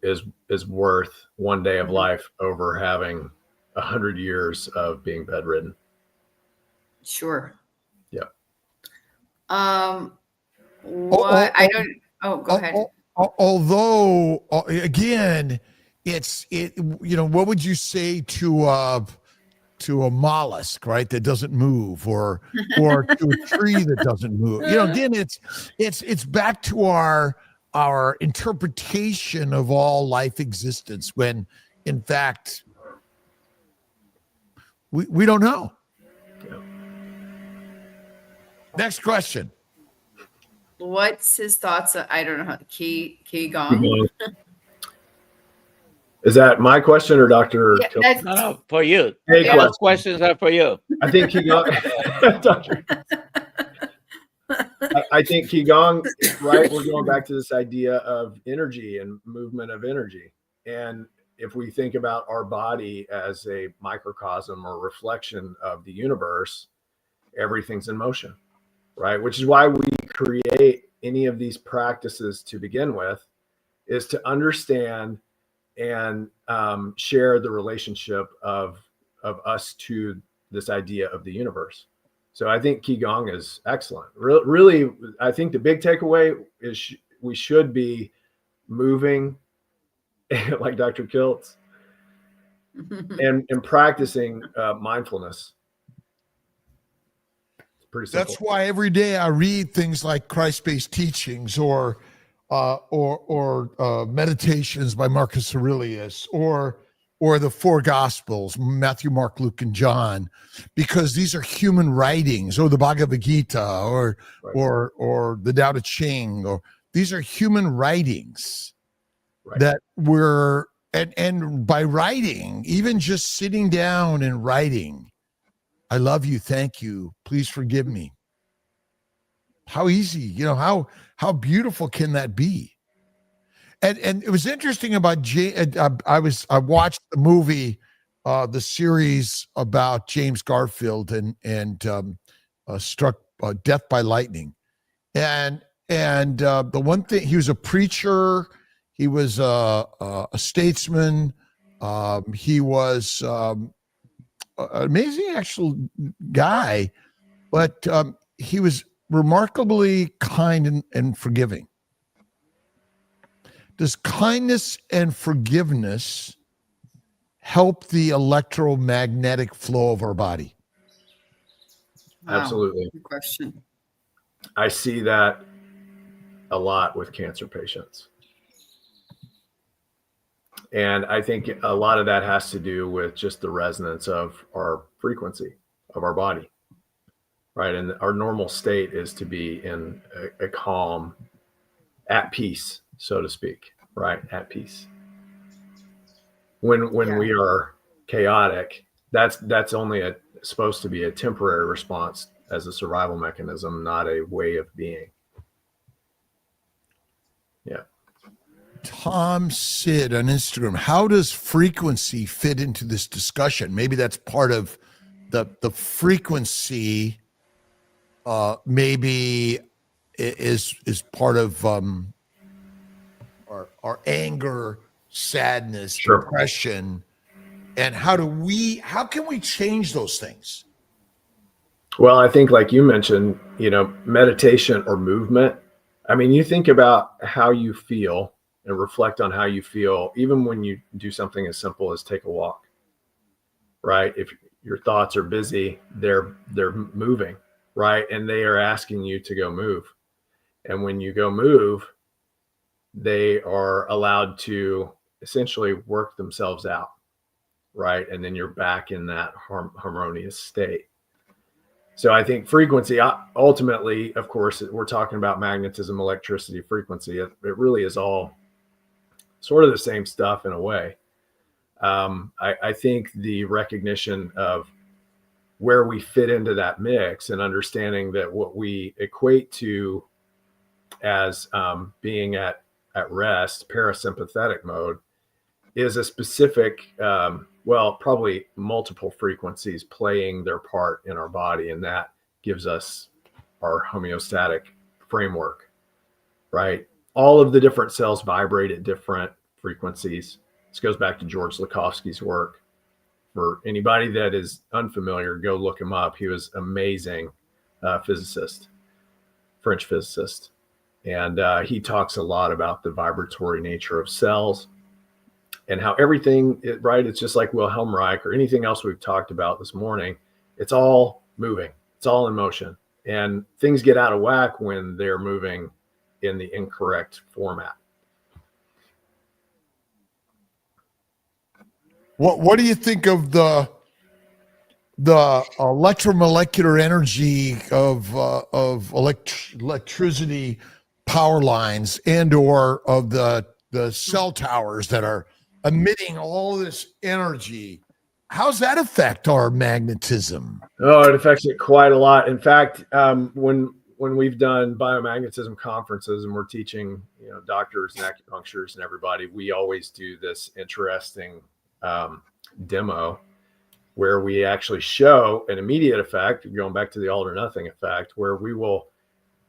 is worth one day of life over having 100 years of being bedridden. Sure. Yeah. Go ahead. Although again, what would you say to a mollusk, right, that doesn't move, or to a tree that doesn't move? Again, it's back to our interpretation of all life existence, when in fact we don't know. Yeah. Next question. What's his thoughts? I don't know how Qigong. Is that my question or Dr. Yeah, No, for you. Hey, Those questions are for you. I think Qigong, Dr. I think Qigong, right? We're going back to this idea of energy and movement of energy. And if we think about our body as a microcosm or reflection of the universe, everything's in motion, right? Which is why we create any of these practices to begin with, is to understand and share the relationship of us to this idea of the universe. So I think Qigong is excellent. Really, I think the big takeaway is we should be moving like Dr. Kiltz and practicing mindfulness. It's pretty simple. That's why every day I read things like Christ-based teachings or meditations by Marcus Aurelius, or the four gospels, Matthew, Mark, Luke, and John, because these are human writings, or the Bhagavad Gita, or the Tao Te Ching, or these are human writings that were, and by writing, even just sitting down and writing, I love you, thank you, please forgive me. How easy, how beautiful can that be? And it was interesting about I watched the movie, the series about James Garfield and struck death by lightning, and the one thing, he was a preacher, he was a statesman, he was an amazing actual guy, but he was remarkably kind and forgiving. Does kindness and forgiveness help the electromagnetic flow of our body? Wow. Absolutely. Good question. I see that a lot with cancer patients. And I think a lot of that has to do with just the resonance of our frequency of our body, right? And our normal state is to be in a calm, at peace, so to speak, right? At peace. When we are chaotic, that's only supposed to be a temporary response as a survival mechanism, not a way of being. Yeah. Tom Sid on Instagram, how does frequency fit into this discussion? Maybe that's part of the frequency, maybe is part of our anger, sadness, depression, and how can we change those things? Well, I think, like you mentioned, meditation or movement. I mean, you think about how you feel and reflect on how you feel, even when you do something as simple as take a walk, right? If your thoughts are busy, they're moving, right? And they are asking you to go move. And when you go move, they are allowed to essentially work themselves out, right? And then you're back in that harmonious state. So I think frequency, ultimately, of course, we're talking about magnetism, electricity, frequency. It really is all sort of the same stuff in a way. I think the recognition of where we fit into that mix and understanding that what we equate to as being at rest, parasympathetic mode, is a specific, well, probably multiple frequencies playing their part in our body. And that gives us our homeostatic framework, right? All of the different cells vibrate at different frequencies. This goes back to George Lakhovsky's work. For anybody that is unfamiliar, go look him up. He was amazing physicist, French physicist. And he talks a lot about the vibratory nature of cells and how everything, right? It's just like Wilhelm Reich or anything else we've talked about this morning. It's all moving. It's all in motion. And things get out of whack when they're moving in the incorrect format. What do you think of the electromolecular energy of electricity power lines and or of the cell towers that are emitting all this energy? How's that affect our magnetism? Oh, it affects it quite a lot. In fact, when we've done biomagnetism conferences and we're teaching, doctors and acupuncturists and everybody, we always do this interesting demo where we actually show an immediate effect, going back to the all or nothing effect, where we will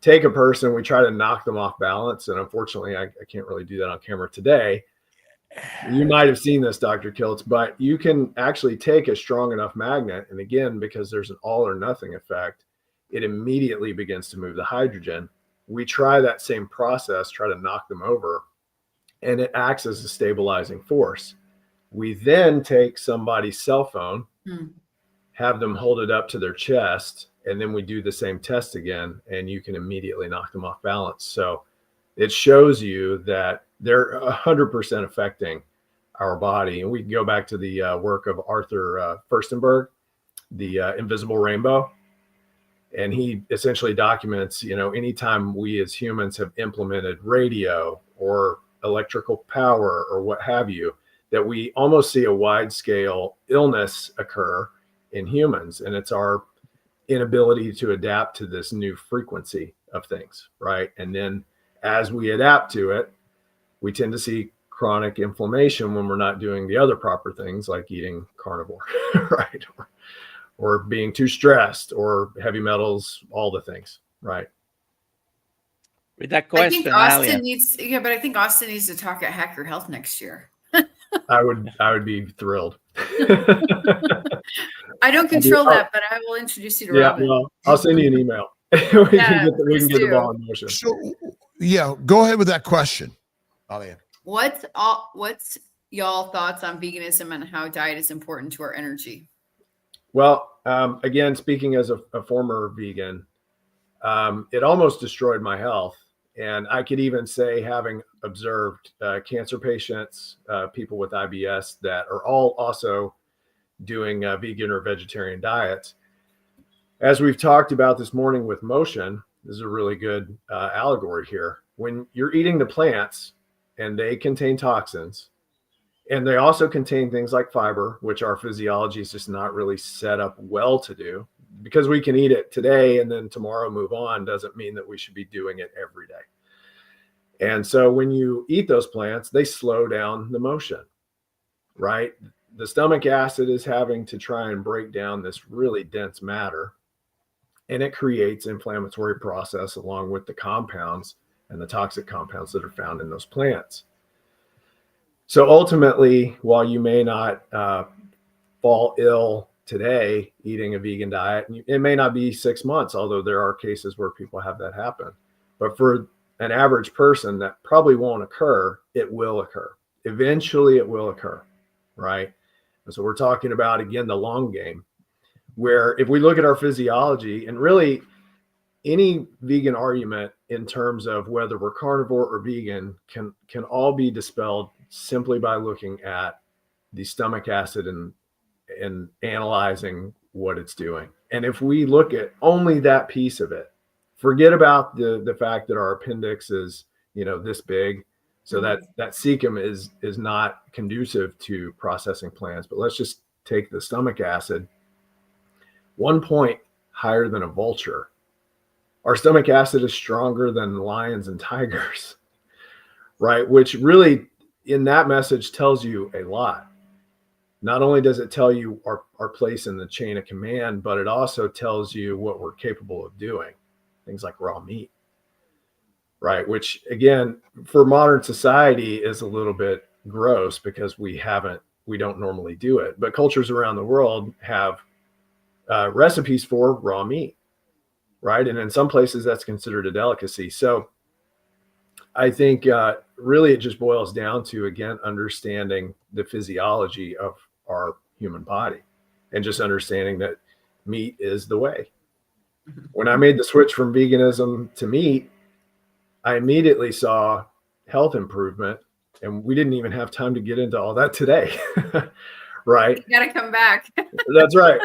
take a person, we try to knock them off balance. And unfortunately, I can't really do that on camera today. You might have seen this, Dr. Kiltz, but you can actually take a strong enough magnet. And again, because there's an all or nothing effect, it immediately begins to move the hydrogen. We try that same process, try to knock them over, and it acts as a stabilizing force. We then take somebody's cell phone, have them hold it up to their chest, and then we do the same test again, and you can immediately knock them off balance. So it shows you that they're 100% affecting our body. And we can go back to the work of Arthur Furstenberg, the invisible rainbow. And he essentially documents, anytime we as humans have implemented radio or electrical power or what have you, that we almost see a wide scale illness occur in humans. And it's our inability to adapt to this new frequency of things, right? And then as we adapt to it, we tend to see chronic inflammation when we're not doing the other proper things like eating carnivore, right? Or being too stressed or heavy metals, all the things, right? With that question, I think Austin Alia. needs, but I think Austin needs to talk at Hack Your Health next year. I would be thrilled. I don't control that, but I will introduce you to Robin. Well, I'll send you an email. we can get the ball in motion. So, yeah, go ahead with that question, Alia. What's y'all thoughts on veganism and how diet is important to our energy? Well, again, speaking as a former vegan, it almost destroyed my health. And I could even say, having observed cancer patients, people with IBS that are all also doing vegan or vegetarian diets. As we've talked about this morning with motion, this is a really good allegory here. When you're eating the plants and they contain toxins, and they also contain things like fiber, which our physiology is just not really set up well to do. Because we can eat it today and then tomorrow move on doesn't mean that we should be doing it every day. And so when you eat those plants, they slow down the motion, right? The stomach acid is having to try and break down this really dense matter, and it creates inflammatory process along with the compounds and the toxic compounds that are found in those plants. So ultimately, while you may not fall ill today eating a vegan diet, it may not be 6 months, although there are cases where people have that happen. But for an average person, that probably won't occur. It will occur. Eventually, it will occur, right? And so we're talking about, again, the long game, where if we look at our physiology and really any vegan argument in terms of whether we're carnivore or vegan can all be dispelled simply by looking at the stomach acid and analyzing what it's doing. And if we look at only that piece of it, forget about the fact that our appendix is, this big. So that cecum is not conducive to processing plants. But let's just take the stomach acid, 1 point higher than a vulture. Our stomach acid is stronger than lions and tigers, right? Which really, in that message, tells you a lot. Not only does it tell you our place in the chain of command, but it also tells you what we're capable of doing. Things like raw meat, right? Which, again, for modern society is a little bit gross because we don't normally do it. But cultures around the world have recipes for raw meat, right? And in some places that's considered a delicacy. So I think really it just boils down to, again, understanding the physiology of our human body and just understanding that meat is the way. When I made the switch from veganism to meat, I immediately saw health improvement, and we didn't even have time to get into all that today. Right? You gotta come back. That's right.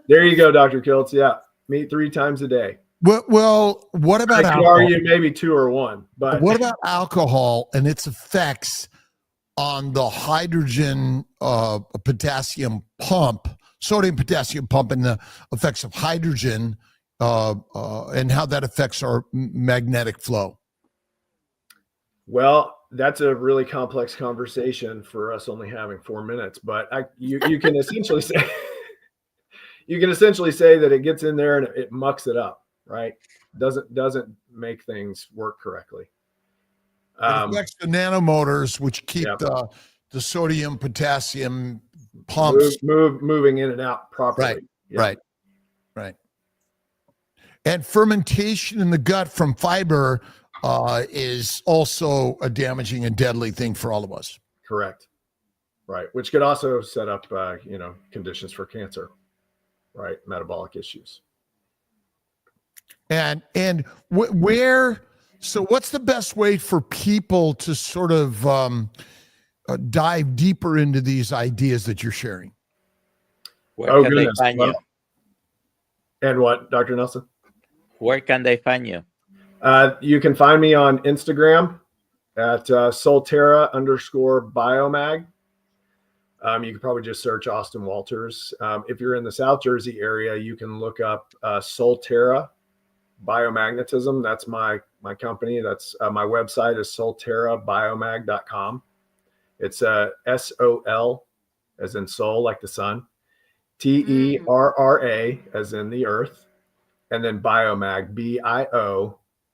There you go, Dr. Kiltz. Yeah. Meat 3 times a day. Well, what about I could alcohol? argue maybe 2 or 1, but What about alcohol and its effects on the hydrogen potassium pump, sodium potassium pump, and the effects of hydrogen and how that affects our magnetic flow? Well, that's a really complex conversation for us only having 4 minutes, but you can essentially say that it gets in there and it mucks it up, right? Doesn't make things work correctly. It affects the nanomotors, which keep Yep. the sodium potassium pumps moving in and out properly. Right. Yep. Right. And fermentation in the gut from fiber is also a damaging and deadly thing for all of us. Correct. Right. Which could also set up, conditions for cancer, right? Metabolic issues. And so what's the best way for people to sort of dive deeper into these ideas that you're sharing? Where Oh, can goodness. they find you? And what, Dr. Nelson? Where can they find you? You can find me on Instagram at Solterra_biomag. You could probably just search Austin Walters. If you're in the South Jersey area, you can look up Solterra Biomagnetism. That's my company. That's my website is solterrabiomag.com. It's SOL as in soul, like the sun, TERRA as in the earth, and then biomag,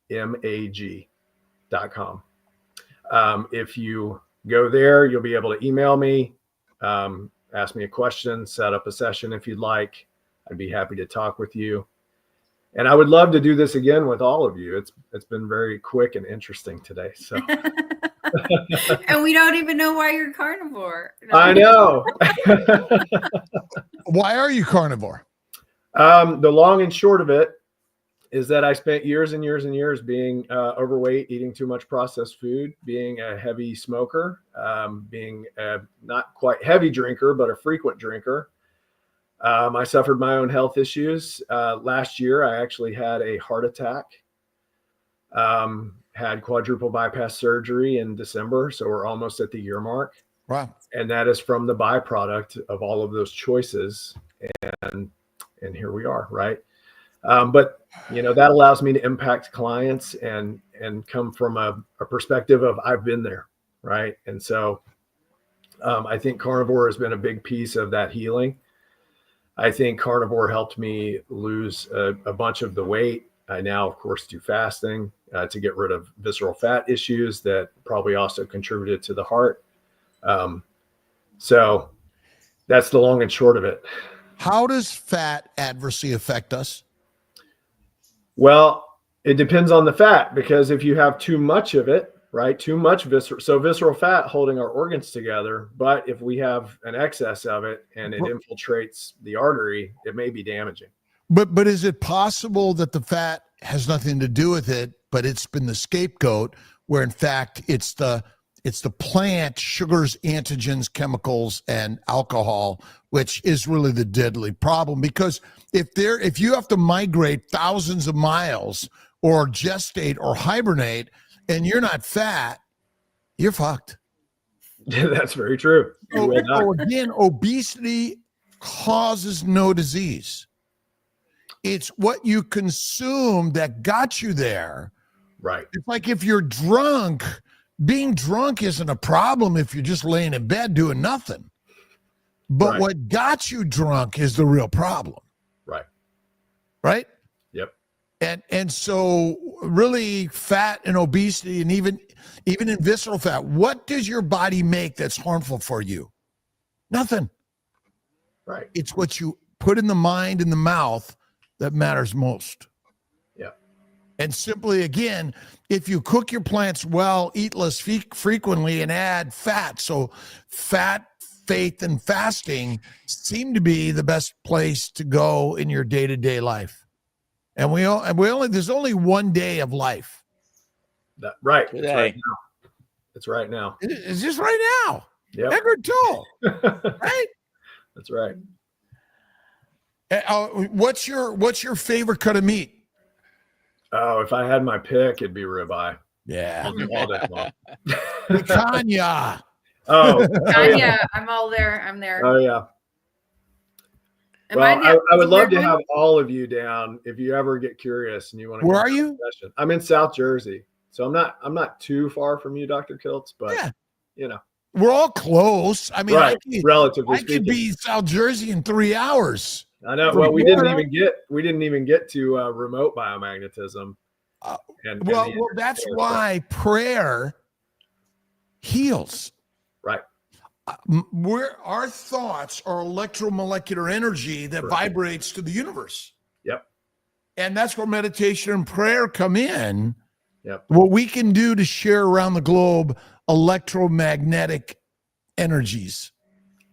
BIOMAG.com. If you go there, you'll be able to email me, ask me a question, set up a session if you'd like. I'd be happy to talk with you. And I would love to do this again with all of you. It's been very quick and interesting today. So And we don't even know why you're carnivore. No. I know. Why are you carnivore? The long and short of it is that I spent years and years and years being overweight, eating too much processed food, being a heavy smoker, being a not quite heavy drinker, but a frequent drinker. I suffered my own health issues. Last year, I actually had a heart attack, had quadruple bypass surgery in December. So we're almost at the year mark. Wow. And that is from the byproduct of all of those choices. And here we are, right? But that allows me to impact clients and come from a perspective of I've been there, right? And so I think carnivore has been a big piece of that healing. I think carnivore helped me lose a bunch of the weight. I now, of course, do fasting to get rid of visceral fat issues that probably also contributed to the heart. So that's the long and short of it. How does fat adversely affect us? Well, it depends on the fat, because if you have too much of it, right, too much visceral fat holding our organs together, but if we have an excess of it and it infiltrates the artery, it may be damaging. But is it possible that the fat has nothing to do with it, but it's been the scapegoat, where in fact it's the It's the plant, sugars, antigens, chemicals, and alcohol, which is really the deadly problem. Because if you have to migrate thousands of miles or gestate or hibernate and you're not fat, you're fucked. That's very true. So again, obesity causes no disease. It's what you consume that got you there. Right. It's like if you're drunk, being drunk isn't a problem if you're just laying in bed doing nothing. But Right. what got you drunk is the real problem. Right. Right? Yep. And so really fat and obesity and even in visceral fat, what does your body make that's harmful for you? Nothing. Right. It's what you put in the mind and the mouth that matters most. Yeah. And simply, again, if you cook your plants well, eat less frequently, and add fat. So fat, faith, and fasting seem to be the best place to go in your day-to-day life. And there's only one day of life. Right. Today. It's right now. It's right now. It's just right now. Yep. Edgar Toll, right? That's right. What's your favorite cut of meat? Oh, if I had my pick, it'd be ribeye. Yeah. All day long. Picanha. Oh, Tanya, I'm all there. I'm there. oh yeah. Am Well, the- I would love to one? have all of you down if you ever get curious and you want to. Where are you? I'm in South Jersey, so I'm not too far from you, Dr. Kiltz, but Yeah. you know, We're all close. I mean, right? Relatively I could speaking, be South Jersey in 3 hours. I know. from Well, we didn't Florida. even get to remote biomagnetism. And Well, the that's internet. why prayer heals. Right. Our thoughts are electromolecular energy that Correct. vibrates to the universe. Yep. And that's where meditation and prayer come in. Yep. What we can do to share around the globe electromagnetic energies.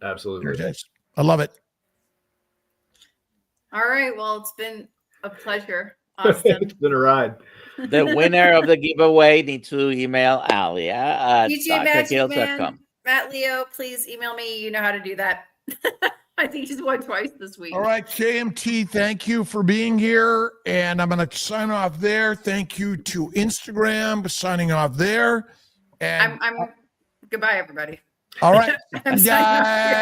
Absolutely. I love it. All right. Well, it's been a pleasure, Austin. It's been a ride. The winner of the giveaway needs to email Alia at YouTube Magic drkiltz.com. Man, Matt Leo, please email me. You know how to do that. I think he's won twice this week. All right, KMT, thank you for being here. And I'm going to sign off there. Thank you to Instagram, signing off there. And I'm goodbye, everybody. all right, I'm signing off here. guys.